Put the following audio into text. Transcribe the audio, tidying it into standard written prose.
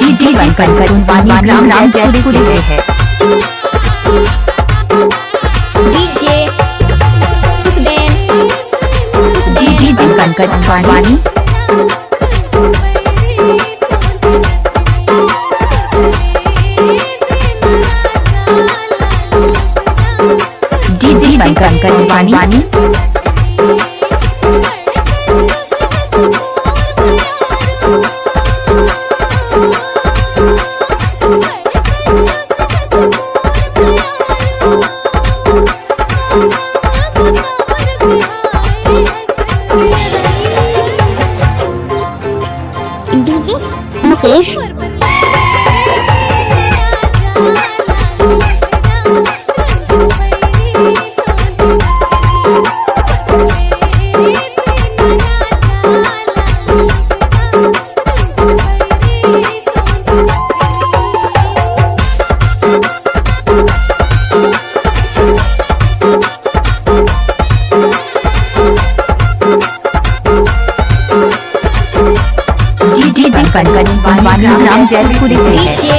DJ Pankaj ग्राम जयपुरी से है। DJ Sukhden DJ Pankaj Swani DJ Pankaj Swani DJ Mukesh DJ Pankaj ग्राम जयपुरी से है।